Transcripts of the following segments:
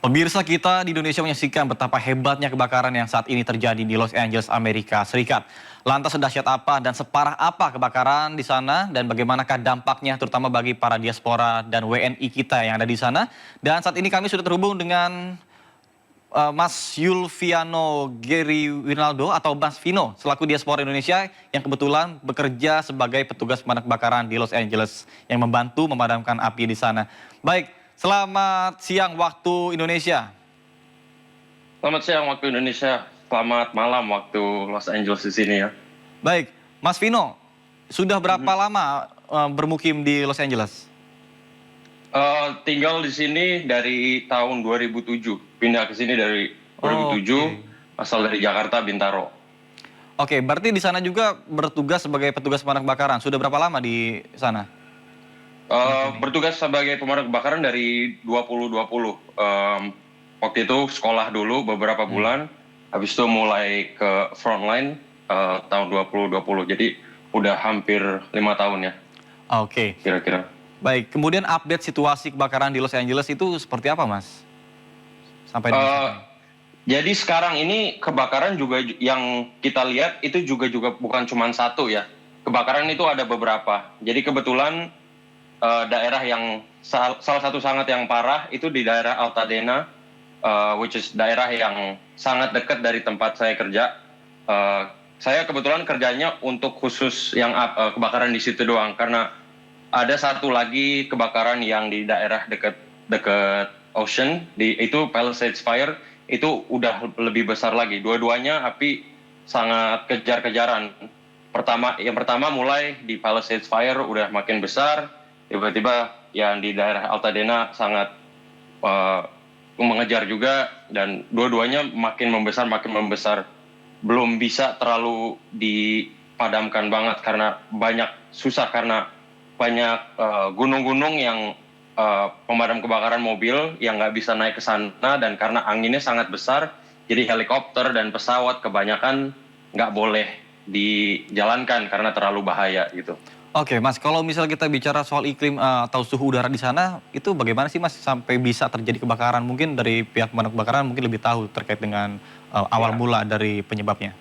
Pemirsa kita di Indonesia menyaksikan betapa hebatnya kebakaran yang saat ini terjadi di Los Angeles, Amerika Serikat. Lantas sedahsyat apa dan separah apa kebakaran di sana dan bagaimanakah dampaknya terutama bagi para diaspora dan WNI kita yang ada di sana. Dan saat ini kami sudah terhubung dengan Mas Yulviano Geri Winaldo atau Mas Vino selaku diaspora Indonesia yang kebetulan bekerja sebagai petugas pemadam kebakaran di Los Angeles yang membantu memadamkan api di sana. Baik, selamat siang waktu Indonesia. Selamat siang waktu Indonesia, selamat malam waktu Los Angeles di sini ya. Baik, Mas Vino, sudah berapa lama bermukim di Los Angeles? Tinggal di sini dari tahun 2007, pindah ke sini dari 2007, asal dari Jakarta, Bintaro. Oke, berarti di sana juga bertugas sebagai petugas pemadam kebakaran. Sudah berapa lama di sana? Bertugas sebagai pemadam kebakaran dari 2020. Waktu itu sekolah dulu beberapa bulan, habis itu mulai ke frontline tahun 2020. Jadi udah hampir 5 tahun ya. Oke. Kira-kira. Baik, kemudian update situasi kebakaran di Los Angeles itu seperti apa, Mas? Sampai di Jadi sekarang ini kebakaran juga yang kita lihat itu juga bukan cuma satu ya. Kebakaran itu ada beberapa. Jadi kebetulan daerah yang salah satu sangat yang parah itu di daerah Altadena, which is daerah yang sangat dekat dari tempat saya kerja. Saya kebetulan kerjanya untuk khusus yang kebakaran di situ doang, karena ada satu lagi kebakaran yang di daerah dekat ocean, itu Palisades Fire, itu udah lebih besar lagi. Dua-duanya api sangat kejar-kejaran. Yang pertama mulai di Palisades Fire udah makin besar, tiba-tiba yang di daerah Altadena sangat mengejar juga, dan dua-duanya makin membesar. Belum bisa terlalu dipadamkan banget karena susah karena banyak gunung-gunung yang pemadam kebakaran mobil yang nggak bisa naik ke sana, dan karena anginnya sangat besar, jadi helikopter dan pesawat kebanyakan nggak boleh dijalankan karena terlalu bahaya gitu. Oke, Mas, kalau misalnya kita bicara soal iklim atau suhu udara di sana, itu bagaimana sih, Mas, sampai bisa terjadi kebakaran? Mungkin dari pihak pemadam kebakaran mungkin lebih tahu terkait dengan awal mula dari penyebabnya.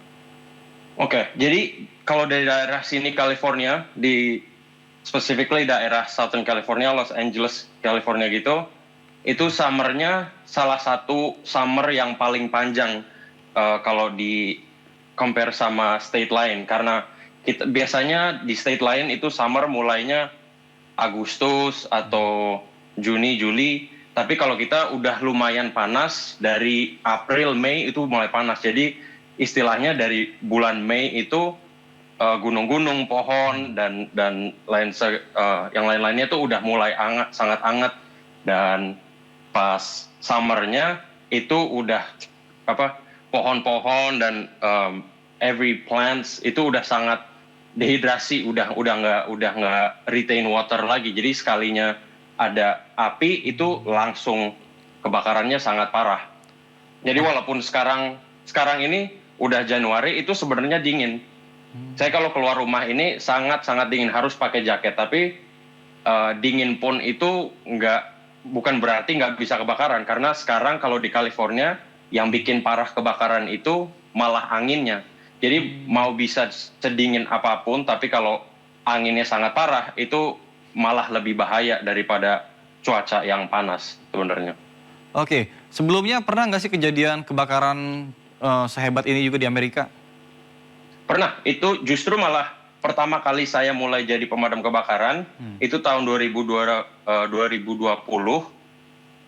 Oke, jadi kalau dari daerah sini California, specifically daerah Southern California, Los Angeles, California gitu, itu summernya salah satu summer yang paling panjang kalau di compare sama state lain, karena biasanya di state lain itu summer mulainya Agustus atau Juni, Juli, tapi kalau kita udah lumayan panas dari April, Mei itu mulai panas. Jadi istilahnya dari bulan Mei itu gunung-gunung, pohon dan yang lain-lainnya tuh udah mulai sangat hangat, dan pas summernya itu udah pohon-pohon dan every plants itu udah sangat dehidrasi, udah nggak retain water lagi. Jadi sekalinya ada api itu langsung kebakarannya sangat parah. Jadi walaupun sekarang ini udah Januari, itu sebenarnya dingin. Saya kalau keluar rumah ini sangat dingin, harus pakai jaket. Tapi dingin pun itu bukan berarti nggak bisa kebakaran, karena sekarang kalau di California yang bikin parah kebakaran itu malah anginnya. Jadi mau bisa sedingin apapun, tapi kalau anginnya sangat parah itu malah lebih bahaya daripada cuaca yang panas sebenarnya. Oke, sebelumnya pernah nggak sih kejadian kebakaran sehebat ini juga di Amerika? Pernah, itu justru malah pertama kali saya mulai jadi pemadam kebakaran, itu tahun 2020,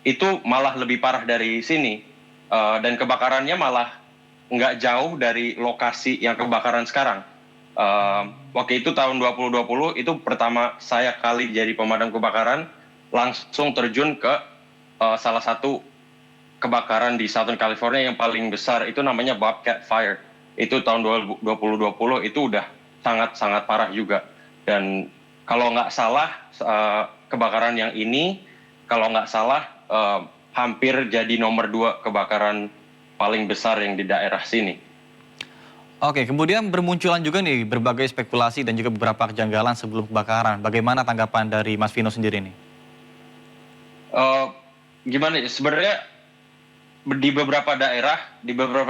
itu malah lebih parah dari sini. Dan kebakarannya malah nggak jauh dari lokasi yang kebakaran sekarang. Waktu itu tahun 2020, itu pertama saya kali jadi pemadam kebakaran, langsung terjun ke salah satu kebakaran di Southern California yang paling besar, itu namanya Bobcat Fire. Itu tahun 2020, itu udah sangat parah juga. Dan kalau nggak salah, kebakaran yang ini, kalau nggak salah, hampir jadi nomor 2 kebakaran paling besar yang di daerah sini. Oke, kemudian bermunculan juga nih berbagai spekulasi dan juga beberapa kejanggalan sebelum kebakaran. Bagaimana tanggapan dari Mas Vino sendiri nih? Gimana ya, sebenarnya di beberapa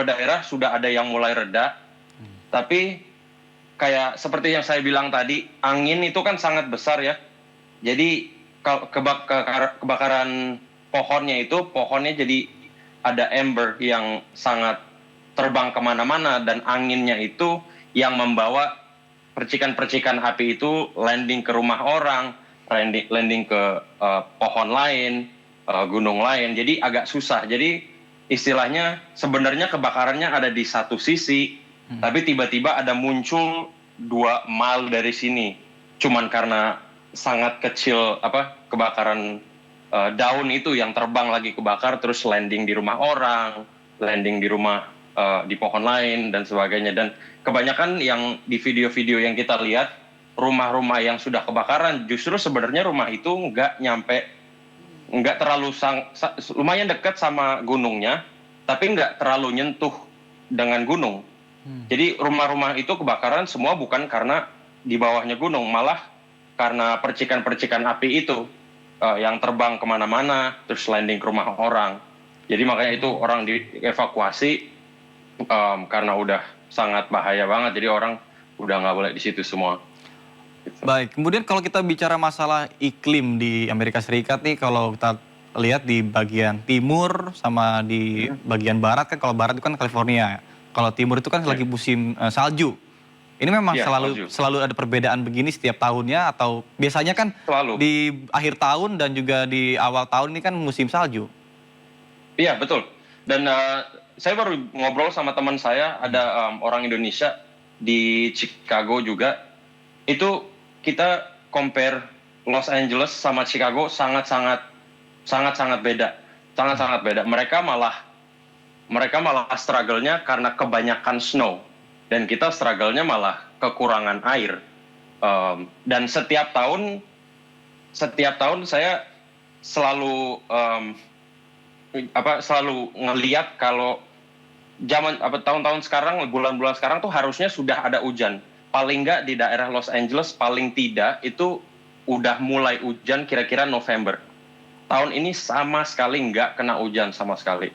daerah sudah ada yang mulai reda, tapi kayak seperti yang saya bilang tadi, angin itu kan sangat besar ya. Jadi kebakaran pohonnya jadi ada ember yang sangat terbang kemana-mana, dan anginnya itu yang membawa percikan-percikan api itu landing ke rumah orang, landing ke pohon lain, gunung lain. Jadi agak susah. Jadi istilahnya sebenarnya kebakarannya ada di satu sisi, tapi tiba-tiba ada muncul 2 mile dari sini. Cuman karena sangat kecil kebakaran daun itu yang terbang lagi kebakar, terus landing di rumah orang, landing di rumah di pohon lain dan sebagainya. Dan kebanyakan yang di video-video yang kita lihat, rumah-rumah yang sudah kebakaran justru sebenarnya rumah itu nggak terlalu lumayan dekat sama gunungnya, tapi nggak terlalu nyentuh dengan gunung. Jadi rumah-rumah itu kebakaran semua bukan karena di bawahnya gunung, malah karena percikan-percikan api itu yang terbang kemana-mana, terus landing ke rumah orang. Jadi makanya itu orang dievakuasi karena udah sangat bahaya banget. Jadi orang udah nggak boleh di situ semua. Gitu. Baik, kemudian kalau kita bicara masalah iklim di Amerika Serikat nih, kalau kita lihat di bagian timur sama di bagian barat kan, kalau barat itu kan California, kalau timur itu kan lagi musim salju. Ini memang selalu ada perbedaan begini setiap tahunnya, atau biasanya kan selalu di akhir tahun dan juga di awal tahun ini kan musim salju? Iya, betul. Dan saya baru ngobrol sama teman saya, ada orang Indonesia di Chicago juga. Itu kita compare Los Angeles sama Chicago sangat-sangat beda. Sangat-sangat beda. Mereka malah struggle-nya karena kebanyakan snow. Dan kita struggle-nya malah kekurangan air. Dan setiap tahun saya selalu ngelihat kalau tahun-tahun sekarang, bulan-bulan sekarang tuh harusnya sudah ada hujan. Paling nggak di daerah Los Angeles, paling tidak itu udah mulai hujan kira-kira November. Tahun ini sama sekali nggak kena hujan sama sekali.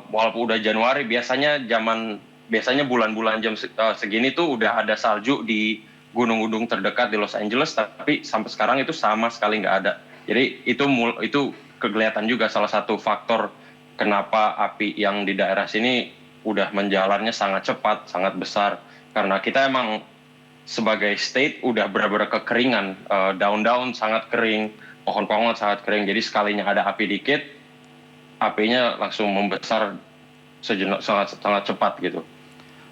Walaupun udah Januari, biasanya bulan-bulan jam segini tuh udah ada salju di gunung-gunung terdekat di Los Angeles, tapi sampai sekarang itu sama sekali nggak ada. Jadi itu kelihatan juga salah satu faktor kenapa api yang di daerah sini udah menjalarnya sangat cepat, sangat besar. Karena kita emang sebagai state udah benar-benar kekeringan, daun-daun sangat kering, pohon-pohon sangat kering. Jadi sekalinya ada api dikit, apinya langsung membesar sangat cepat gitu.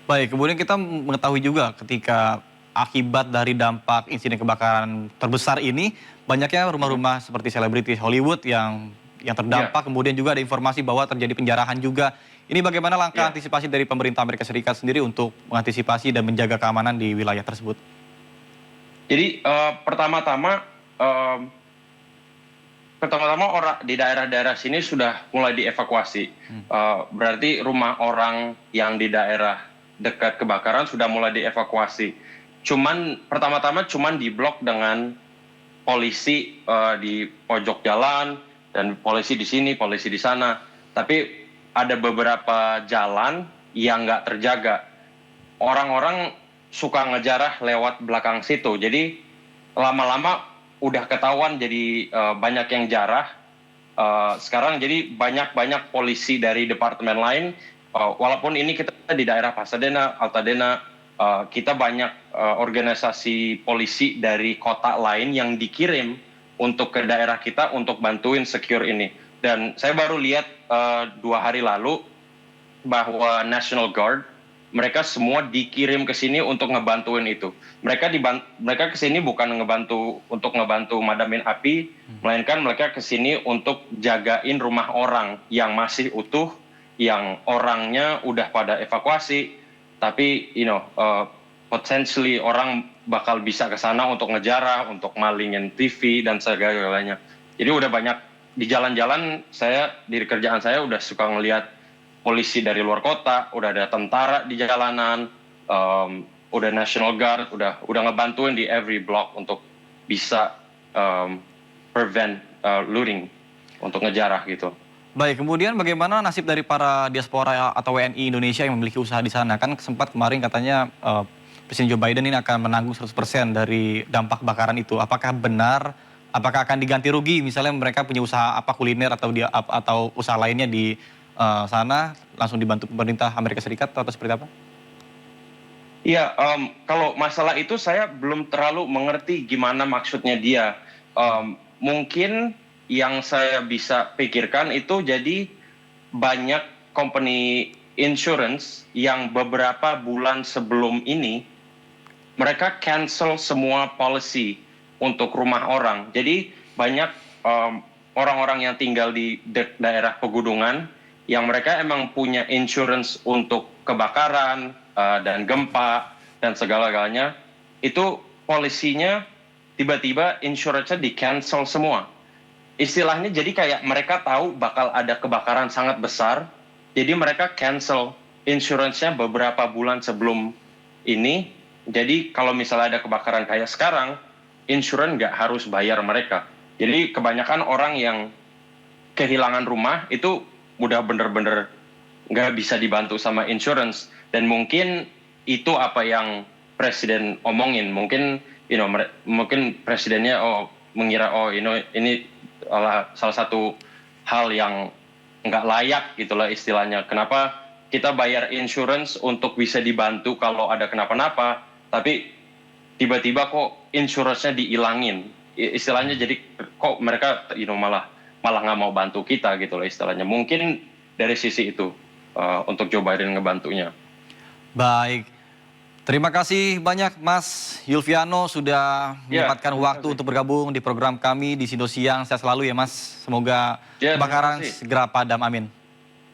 Baik, kemudian kita mengetahui juga ketika akibat dari dampak insiden kebakaran terbesar ini, banyaknya rumah-rumah seperti selebriti Hollywood yang terdampak, kemudian juga ada informasi bahwa terjadi penjarahan juga. Ini bagaimana langkah antisipasi dari pemerintah Amerika Serikat sendiri untuk mengantisipasi dan menjaga keamanan di wilayah tersebut? Jadi pertama-tama orang di daerah-daerah sini sudah mulai dievakuasi. Berarti rumah orang yang di daerah dekat kebakaran sudah mulai dievakuasi. Pertama-tama diblok dengan polisi di pojok jalan, dan polisi di sini, polisi di sana. Tapi ada beberapa jalan yang nggak terjaga. Orang-orang suka ngejarah lewat belakang situ. Jadi lama-lama udah ketahuan, jadi banyak yang jarah. Sekarang jadi banyak polisi dari departemen lain. Walaupun ini kita di daerah Pasadena, Altadena, kita banyak organisasi polisi dari kota lain yang dikirim untuk ke daerah kita untuk bantuin secure ini. Dan saya baru lihat 2 hari lalu bahwa National Guard, mereka semua dikirim ke sini untuk ngebantuin itu. Mereka ke sini bukan untuk ngebantu madamin api, melainkan mereka ke sini untuk jagain rumah orang yang masih utuh, yang orangnya udah pada evakuasi, tapi potentially orang bakal bisa ke sana untuk ngejarah, untuk malingin TV dan segalanya. Jadi udah banyak di jalan-jalan, di kerjaan saya udah suka ngelihat polisi dari luar kota, udah ada tentara di jalanan, udah National Guard, udah ngebantuin di every block untuk bisa prevent looting, untuk ngejarah gitu. Baik, kemudian bagaimana nasib dari para diaspora atau WNI Indonesia yang memiliki usaha di sana? Kan sempat kemarin katanya Presiden Joe Biden ini akan menanggung 100% dari dampak kebakaran itu. Apakah benar? Apakah akan diganti rugi? Misalnya mereka punya usaha apa kuliner atau usaha lainnya di sana langsung dibantu pemerintah Amerika Serikat atau seperti apa? Iya, kalau masalah itu saya belum terlalu mengerti gimana maksudnya dia. Mungkin yang saya bisa pikirkan itu jadi banyak company insurance yang beberapa bulan sebelum ini mereka cancel semua policy untuk rumah orang. Jadi banyak orang-orang yang tinggal di daerah pegunungan yang mereka emang punya insurance untuk kebakaran dan gempa dan segala-galanya, itu polisinya tiba-tiba insurance-nya di-cancel semua. Istilahnya jadi kayak mereka tahu bakal ada kebakaran sangat besar, jadi mereka cancel insurance-nya beberapa bulan sebelum ini. Jadi kalau misalnya ada kebakaran kayak sekarang, insurance nggak harus bayar mereka. Jadi kebanyakan orang yang kehilangan rumah itu udah bener-bener nggak bisa dibantu sama insurance. Dan mungkin itu apa yang presiden omongin. Mungkin mungkin presidennya mengira ini salah satu hal yang nggak layak gitulah istilahnya. Kenapa kita bayar insurance untuk bisa dibantu kalau ada kenapa-napa, tapi tiba-tiba kok insurance-nya dihilangin. Istilahnya jadi kok mereka malah nggak mau bantu kita gitu lah istilahnya. Mungkin dari sisi itu untuk Joe Biden ngebantunya. Baik, terima kasih banyak Mas Yulviano sudah menyempatkan waktu untuk bergabung di program kami di Sindo Siang. Sehat selalu ya Mas, semoga kebakaran segera padam, amin.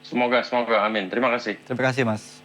Semoga, amin. Terima kasih. Terima kasih Mas.